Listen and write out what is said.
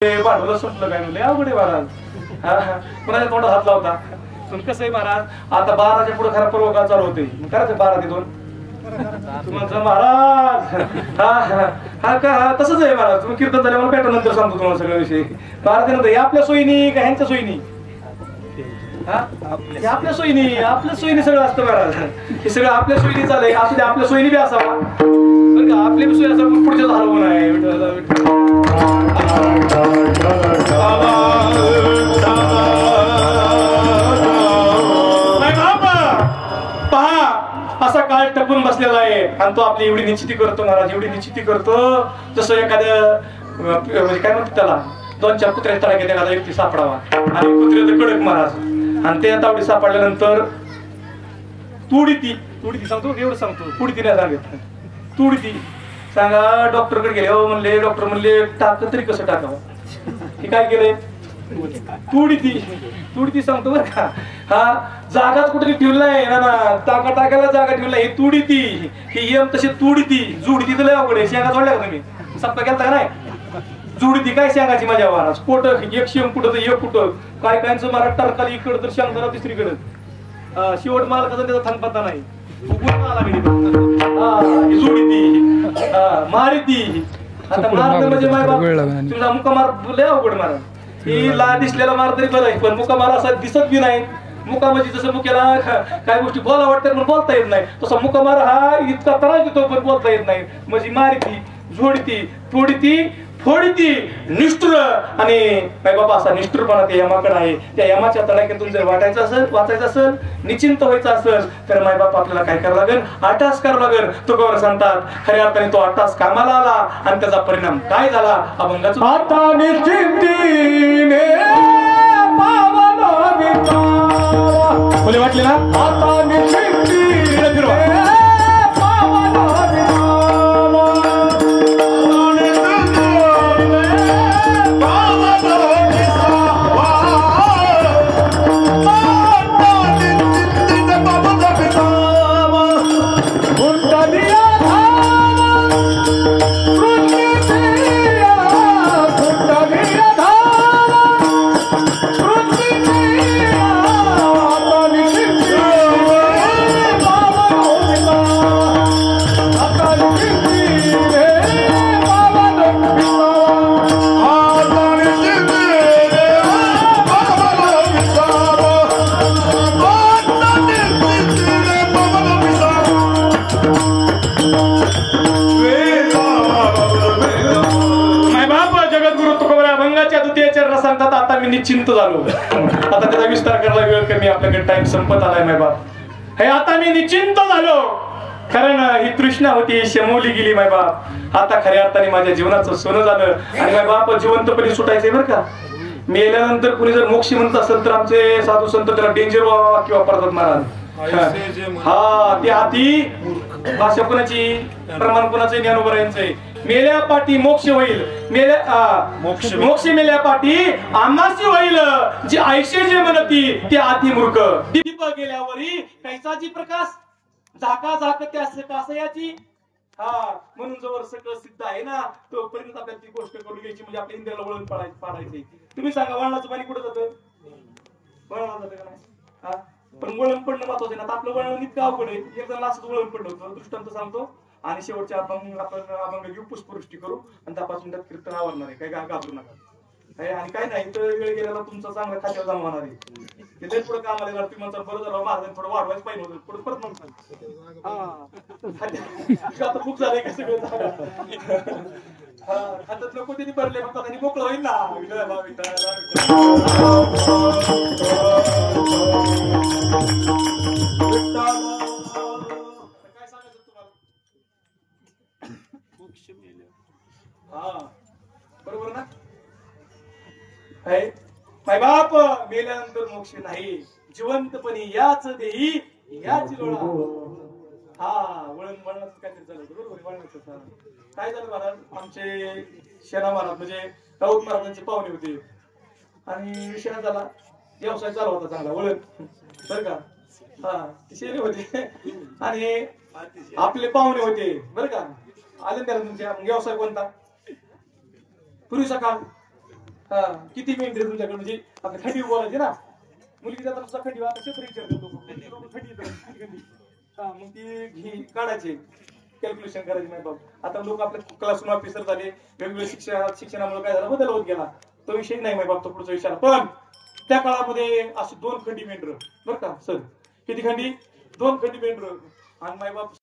भांडवलं संपलं काय म्हणले अवघड आहे महाराज. कोणाच्या तोंडात हात लावता तुम्ही कसं आहे महाराज. आता 12च्या पुढे खरा पर्व चालू होते करायचं 12 ते 2 तुम्हाला महाराज. हा का तसंच आहे महाराज. तुम्ही कीर्तन झाले मला भेटा नंतर सांगतो तुम्हाला सगळ्या विषयी. 12 ते नंतर आपल्या सोयीनी का ह्यांच्या सोयीनी आपल्या सोयीनी सगळं असतं महाराज. हे सगळं आपल्या सोयीनी चालय असू दे. आपल्या सोयीनी बी असावा बरं का. आपली सोयी असं पुढच्या हलवून आहे. पहा असा काळ टपून बसलेला आहे आणि तो आपली एवढी निश्चिती करतो महाराज. एवढी निश्चिती करतो जसं एखाद्या म्हणजे काय म्हणतात त्याला 2-4 कुत्र्याच्या तडाख्यात एखादा व्यक्ती सापडावा आणि कुत्र्याचं कडक महाराज. आणि ते तावडी सापडल्यानंतर तुडी ती सांगतो एवढं सांगतो. पुढी ती नाही सांगत तुडी ती सांगा. डॉक्टरकडे गेले हो म्हणले. डॉक्टर म्हणले टाक तरी कसं टाकावं. हे काय केलंय तुडी ती सांगतो बरं का. हा जागाच कुठे ठेवलाय ना टाकायला जागा ठेवलाय. ही तुडी ती ही यम तशी तुडी ती जुडी ती लय अवघड आहे. शेंगा जोडल्या का तुम्ही सप्पा केलता का नाही. जुडी ती काय शेंगाची माझ्या महाराज. पोट एक शेंग कुठं तर एक कुठं काय कायचं मला टरकाली इकडं तर शेंग जरा दुसरीकडं. शेवट मला कसं त्याचा थांबता नाही. जुडी ती मारी ती. आता मारत म्हणजे माय बाप तुझा मुका मार लय अवघड मारा. ही ला दिसलेला मार तरी बरं आहे पण मुका मार असा दिसत बी नाही. मुका म्हणजे जसं मुक्याला काय गोष्टी बोला वाटतात पण बोलता येत नाही तसा मुका मार हा इतका त्रास देतो पण बोलता येत नाही. म्हणजे मारी ती झोडी ती फोडी ती निष्ठुर. आणि काय बाबा असा निष्ठुरपणा त्या यमाकडे आहे. त्या यमाच्या तडाख्यातून जर वाचायचं असेल निश्चिंत व्हायचं असेल तर माय बाप आपल्याला काय करावं लागेल अट्टास करावं लागेल. तुकोबर सांगतात खऱ्या अर्थाने तो अट्टास कामाला आला आणि त्याचा परिणाम काय झाला. अभंगाचा आता निश्चिंतीने बोले वाटले ना. आता निश्चिंतीने सांगतात. आता मी निश्चिंत झालो. आता त्याचा विस्तार करायला वेळ कमी आपल्याकडे टाइम संपत आलाय माय बाप. हे आता मी निश्चिंत झालो कारण ही तृष्णा होती शमवली गेली माय बाप. आता खऱ्या अर्थाने माझ्या जीवनाचं सोनं झालं आणि माय बाप जिवंतपणे सुटायचंय बरं का. मेल्यानंतर कुणी जर मोक्षी म्हणत असेल तर आमचे साधू संत त्याला डेंजर वाक्य वापरतात महाराज. हा ते आधी भाषा कोणाची प्रमाण कोणाचं ज्ञानोबर यांचंय. मेल्या पाठी मोक्ष होईल मोक्ष मेल्या पाठी आम्हासी होईल. जे ऐशे जे म्हणती ते आधी मूर्ख. दीप गेल्यावरी कैसाची प्रकाश झाका त्यास कासयाची. हा म्हणून जवळ सगळं सिद्ध आहे ना तोपर्यंत आपल्याला ती गोष्ट करून घ्यायची म्हणजे आपल्या इंद्रियाला वळण पाडायचे. तुम्ही सांगा वळणाचं पाणी कुठं जातं. वळणाला जातं का नाही. हा पण वळण पडणं महत्वाचं आहे ना. आपलं वळण इतकं अवघड आहे. एक जण असंच वळण पडलं होतं दृष्टांत सांगतो आणि शेवटच्या आपण अभंग घेऊ पुष्पवृष्टी करू आणि 10-5 मिनिटात कीर्तन आवरणार आहे. काय घाबरू नका. आणि काय नाही तर वेळ गेल्याला तुमचा चांगला खात्यावर जमवणार आहे. ते पुढे कामाला येणार. तुम्ही म्हणता बरं झालं महाराज थोडं वाढवायचं पाहिजे होतं पुढे परत म्हणतात आता खूप झालंय का सगळं. हातात लोक त्यांनी भरले फक्त त्यांनी मोकळं होईल ना. बरोबर ना. माय बाप मेल्यानंतर मोक्ष नाही जिवंतपणी याच देही याच लोळा. हा वळणाचं काहीतरी झालं बरोबर. वळणाचं काय झालं महाराज. आमचे शेणा महाराज म्हणजे राऊत महाराजांचे पाहुणे होते आणि विषय झाला व्यवसाय चालू होता चांगला वळण बरं का. हा शेणे होते आणि आपले पाहुणे होते बरं का. आले त्याला तुमच्या व्यवसाय कोणता पूर्वीचा काळ हा किती मेंढरे तुमच्याकडे म्हणजे आपल्या खंडी बोलायचे ना मुलगी जाताना सुद्धा खंडी आता क्षेत्र विचार करतो खंडी किती खंडी हा मग ती काढायची कॅल्क्युलेशन करायची नाही बाब आता लोक आपले क्लासरूम ऑफिसर झाले वेगवेगळे शिक्षणामुळे काय झाला बदल होत गेला तो विषय नाही माहिती बाब तो पुढचा विचार पण त्या काळामध्ये अशी 2 खंडी मेंढर बरं का सर किती खंडी 2 खंडी मेंढर आणि मायबाप